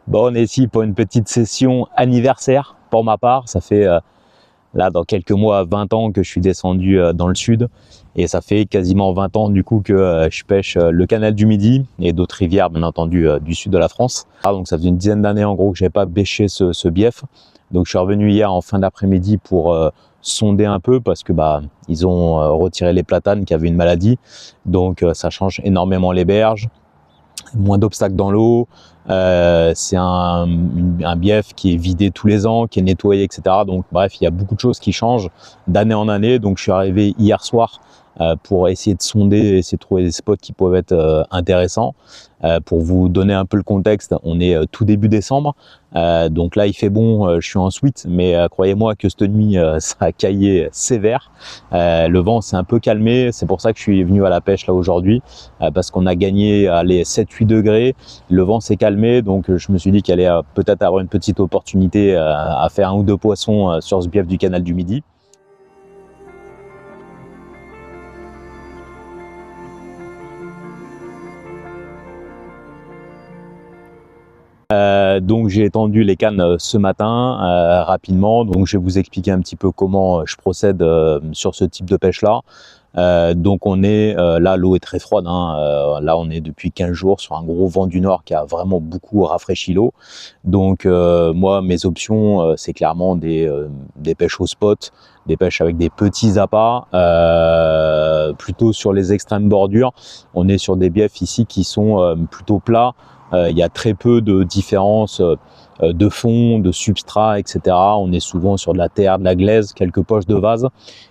Bon, on est ici pour une petite session anniversaire pour ma part. Ça fait là dans quelques mois 20 ans que je suis descendu dans le sud et ça fait quasiment 20 ans du coup que je pêche le canal du Midi et d'autres rivières bien entendu du sud de la France. Donc ça faisait une dizaine d'années en gros que j'avais pas pêché ce bief. Donc je suis revenu hier en fin d'après-midi pour sonder un peu parce que ils ont retiré les platanes qui avaient une maladie. Donc ça change énormément les berges. Moins d'obstacles dans l'eau, c'est un bief qui est vidé tous les ans, qui est nettoyé, etc. Donc bref, il y a beaucoup de choses qui changent d'année en année. Donc je suis arrivé hier soir pour essayer de sonder, essayer de trouver des spots qui peuvent être intéressants. Pour vous donner un peu le contexte, on est tout début décembre, donc là il fait bon, je suis en suite, mais croyez-moi que cette nuit ça a caillé sévère. Le vent s'est un peu calmé, c'est pour ça que je suis venu à la pêche là aujourd'hui, parce qu'on a gagné les 7-8 degrés, le vent s'est calmé, donc je me suis dit qu'il allait peut-être avoir une petite opportunité à faire 1 ou 2 poissons sur ce bief du canal du Midi. Donc j'ai étendu les cannes ce matin rapidement, donc je vais vous expliquer un petit peu comment je procède sur ce type de pêche là. Donc on est là, l'eau est très froide, là on est depuis 15 jours sur un gros vent du nord qui a vraiment beaucoup rafraîchi l'eau. Donc moi mes options c'est clairement des pêches au spot, des pêches avec des petits appâts, plutôt sur les extrêmes bordures. On est sur des biefs ici qui sont plutôt plats. Il y a très peu de différence de fond, de substrat, etc. On est souvent sur de la terre, de la glaise, quelques poches de vase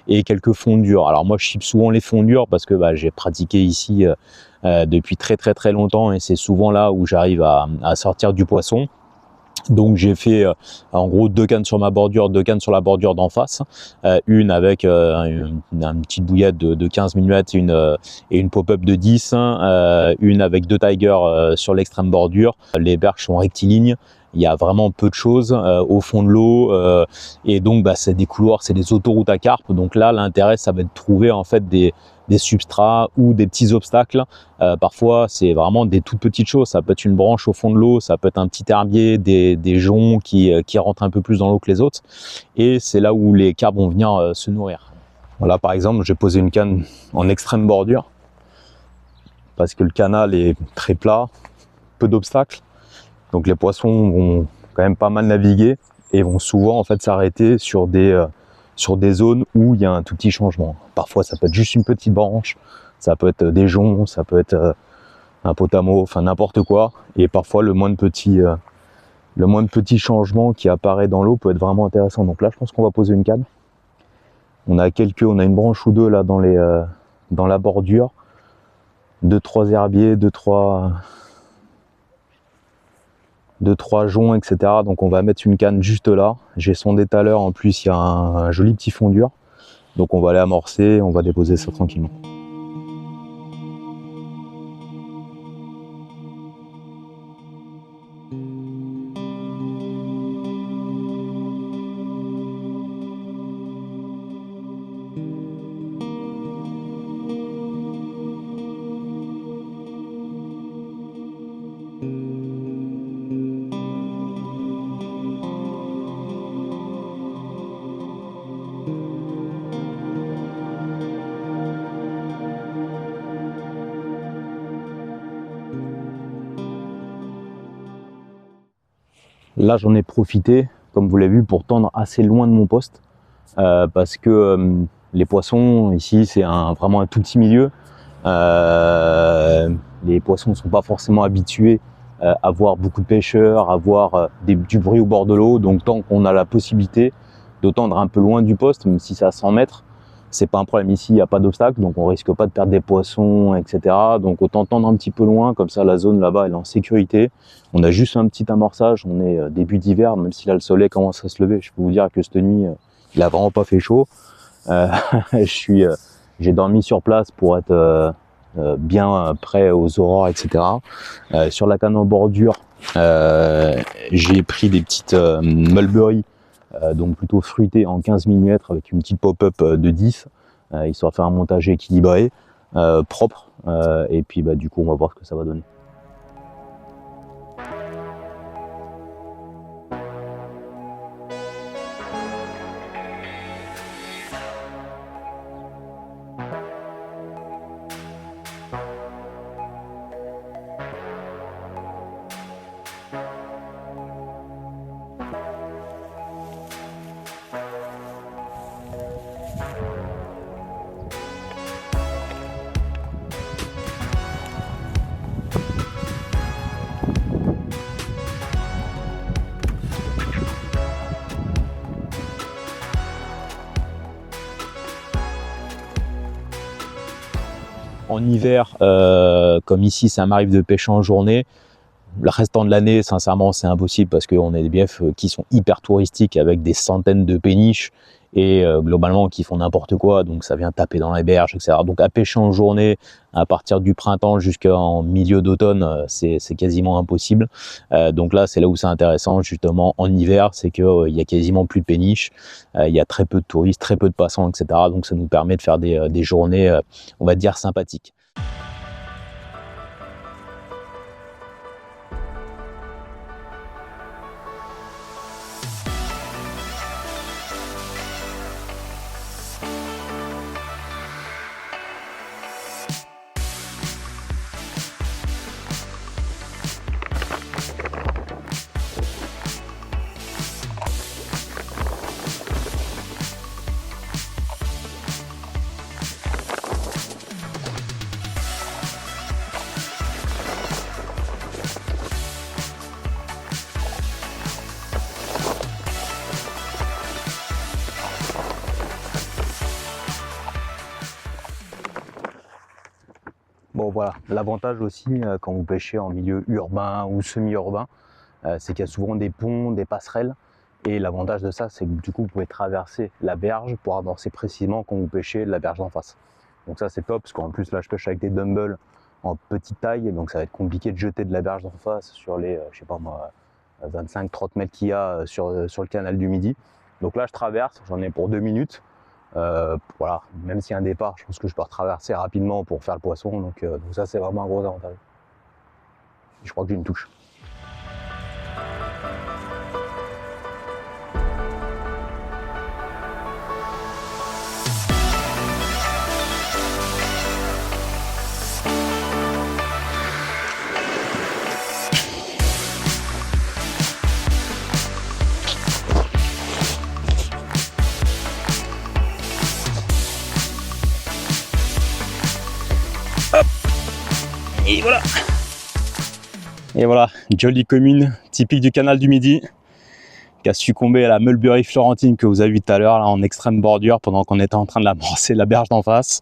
et quelques fonds durs. Alors moi je chipe souvent les fonds durs parce que j'ai pratiqué ici depuis très longtemps et c'est souvent là où j'arrive à sortir du poisson. Donc j'ai fait en gros 2 cannes sur ma bordure, 2 cannes sur la bordure d'en face, une avec une petite bouillette de 15 mm et une pop-up de 10, une avec 2 tigers sur l'extrême bordure. Les berges sont rectilignes, il y a vraiment peu de choses au fond de l'eau et donc c'est des couloirs, c'est des autoroutes à carpe. Donc là l'intérêt ça va être de trouver en fait des substrats ou des petits obstacles. Parfois c'est vraiment des toutes petites choses, ça peut être une branche au fond de l'eau, ça peut être un petit herbier, des joncs qui rentrent un peu plus dans l'eau que les autres, et c'est là où les carpes vont venir se nourrir. Voilà, par exemple j'ai posé une canne en extrême bordure parce que le canal est très plat, peu d'obstacles, donc les poissons vont quand même pas mal naviguer et vont souvent en fait s'arrêter sur des zones où il y a un tout petit changement. Parfois ça peut être juste une petite branche, ça peut être des joncs, ça peut être un potamo, enfin n'importe quoi. Et parfois le moins de petits changements qui apparaît dans l'eau peut être vraiment intéressant. Donc là je pense qu'on va poser une canne. On a une branche ou deux là dans la bordure, 2-3 herbiers, 2-3 joncs, etc. Donc on va mettre une canne juste là. J'ai sondé tout à l'heure, en plus il y a un joli petit fond dur. Donc on va aller amorcer, on va déposer ça tranquillement. Là j'en ai profité, comme vous l'avez vu, pour tendre assez loin de mon poste parce que les poissons ici c'est vraiment un tout petit milieu. Les poissons ne sont pas forcément habitués à voir beaucoup de pêcheurs, à voir du bruit au bord de l'eau. Donc tant qu'on a la possibilité de tendre un peu loin du poste, même si c'est à 100 mètres, c'est pas un problème. Ici il n'y a pas d'obstacle, donc on risque pas de perdre des poissons, etc. Donc autant tendre un petit peu loin, comme ça la zone là-bas elle est en sécurité. On a juste un petit amorçage, on est début d'hiver, même si là le soleil commence à se lever. Je peux vous dire que cette nuit il a vraiment pas fait chaud. J'ai dormi sur place pour être bien près aux aurores, etc. Sur la canne en bordure, j'ai pris des petites mulberry, donc plutôt fruitées en 15 mm avec une petite pop-up de 10, histoire de faire un montage équilibré, propre, et puis du coup on va voir ce que ça va donner. en hiver, comme ici, ça m'arrive de pêcher en journée. Le restant de l'année, sincèrement, c'est impossible parce qu'on a des biefs qui sont hyper touristiques avec des centaines de péniches et globalement qui font n'importe quoi, donc ça vient taper dans les berges, etc. Donc à pêcher en journée à partir du printemps jusqu'en milieu d'automne, c'est quasiment impossible. Donc là, c'est là où c'est intéressant justement en hiver, c'est qu'il y a quasiment plus de péniches, il y a très peu de touristes, très peu de passants, etc. Donc ça nous permet de faire des journées, on va dire, sympathiques. Bon voilà, l'avantage aussi quand vous pêchez en milieu urbain ou semi-urbain, c'est qu'il y a souvent des ponts, des passerelles. Et l'avantage de ça, c'est que du coup, vous pouvez traverser la berge pour avancer précisément quand vous pêchez la berge d'en face. Donc ça, c'est top, parce qu'en plus, là, je pêche avec des dumbbells en petite taille, donc ça va être compliqué de jeter de la berge d'en face sur les, je sais pas moi, 25-30 mètres qu'il y a sur le canal du Midi. Donc là, je traverse, j'en ai pour 2 minutes. Voilà, même s'il y a un départ, je pense que je peux retraverser rapidement pour faire le poisson, donc ça c'est vraiment un gros avantage. Je crois que j'ai une touche. Et voilà. Et voilà, jolie commune typique du canal du Midi qui a succombé à la mulberry florentine que vous avez vu tout à l'heure en extrême bordure pendant qu'on était en train de l'amorcer la berge d'en face.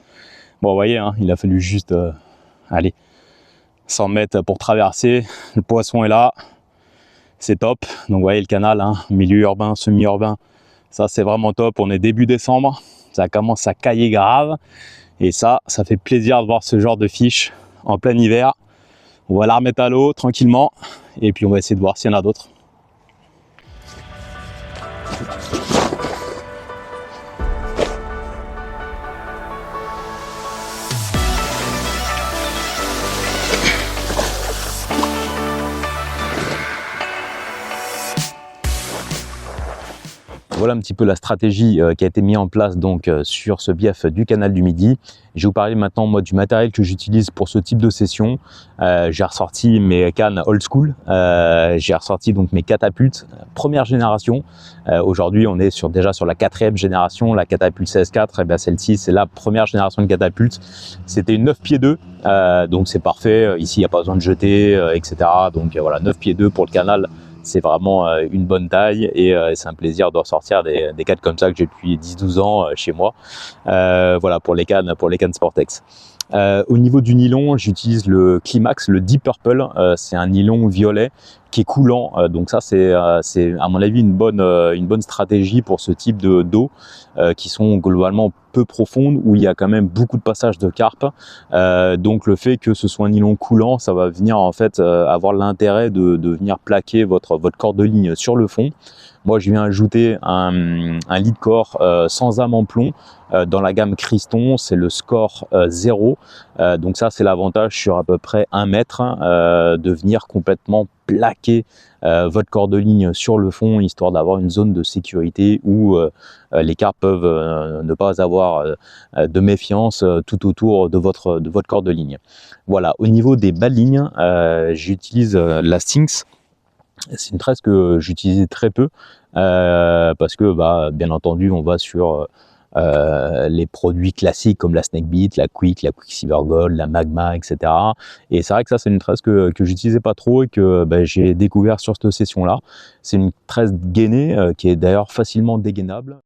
Bon, vous voyez, hein, il a fallu juste allez, 100 mètres pour traverser. Le poisson est là, c'est top. Donc vous voyez le canal, hein, milieu urbain, semi-urbain, ça c'est vraiment top. On est début décembre, ça commence à cailler grave. Et ça fait plaisir de voir ce genre de fiche en plein hiver. On va la remettre à l'eau tranquillement et puis on va essayer de voir s'il y en a d'autres. Voilà un petit peu la stratégie qui a été mise en place donc sur ce bief du canal du Midi. Je vais vous parler maintenant moi du matériel que j'utilise pour ce type de session. J'ai ressorti mes cannes old school, j'ai ressorti donc mes catapultes première génération. Aujourd'hui on est déjà sur la 4e génération, la catapulte 16-4, et bien celle-ci c'est la première génération de catapulte. C'était une 9 pieds 2, donc c'est parfait. Ici il n'y a pas besoin de jeter, etc. Donc voilà, 9 pieds 2 pour le canal. C'est vraiment une bonne taille et c'est un plaisir de ressortir des cannes comme ça que j'ai depuis 10-12 ans chez moi. Voilà pour les cannes Sportex. Au niveau du nylon, j'utilise le Climax, le Deep Purple. C'est un nylon violet qui est coulant. Donc ça, c'est à mon avis une bonne stratégie pour ce type d'eau qui sont globalement peu profondes, où il y a quand même beaucoup de passages de carpe. Donc le fait que ce soit un nylon coulant, ça va venir en fait avoir l'intérêt de venir plaquer votre corde de ligne sur le fond. Moi, je viens ajouter un lead core sans âme en plomb dans la gamme Criston, c'est le score 0. Donc ça, c'est l'avantage sur à peu près 1 mètre de venir complètement plaquer votre corde de ligne sur le fond, histoire d'avoir une zone de sécurité où les carpes peuvent ne pas avoir de méfiance tout autour de votre corde de ligne. Voilà, au niveau des balignes, j'utilise la Stinx. C'est une tresse que j'utilisais très peu parce que bien entendu on va sur les produits classiques comme la Snakebeat, la Quicksilver Gold, la Magma, etc. Et c'est vrai que ça c'est une tresse que j'utilisais pas trop et que j'ai découvert sur cette session là. C'est une tresse gainée qui est d'ailleurs facilement dégainable.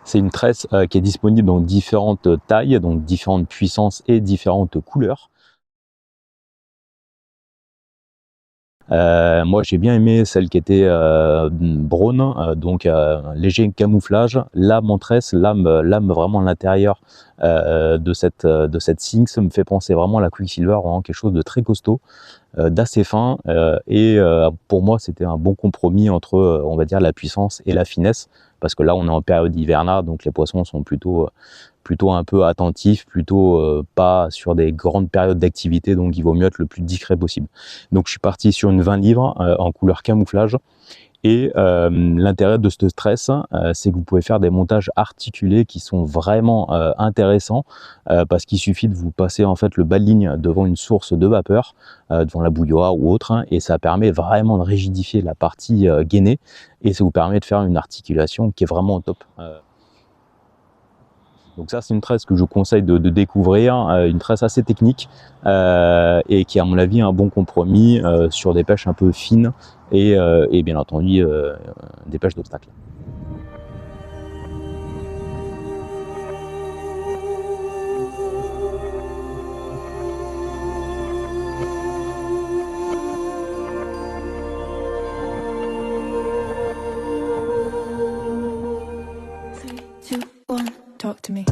C'est une tresse qui est disponible dans différentes tailles, donc différentes puissances et différentes couleurs. Moi j'ai bien aimé celle qui était braune, donc léger camouflage. Lame en tresse, lame vraiment à l'intérieur de cette Synx me fait penser vraiment à la Quicksilver, vraiment quelque chose de très costaud, d'assez fin, et pour moi c'était un bon compromis entre on va dire la puissance et la finesse, parce que là on est en période hivernale, donc les poissons sont plutôt un peu attentifs, plutôt pas sur des grandes périodes d'activité, donc il vaut mieux être le plus discret possible. Donc je suis parti sur une 20 livres en couleur camouflage. Et l'intérêt de ce stress, c'est que vous pouvez faire des montages articulés qui sont vraiment intéressants, parce qu'il suffit de vous passer en fait le bas de ligne devant une source de vapeur, devant la bouilloire ou autre, hein, et ça permet vraiment de rigidifier la partie gainée, et ça vous permet de faire une articulation qui est vraiment au top. Donc ça c'est une tresse que je vous conseille de découvrir, une tresse assez technique et qui à mon avis un bon compromis sur des pêches un peu fines et bien entendu des pêches d'obstacles. Three, two, one, talk to me.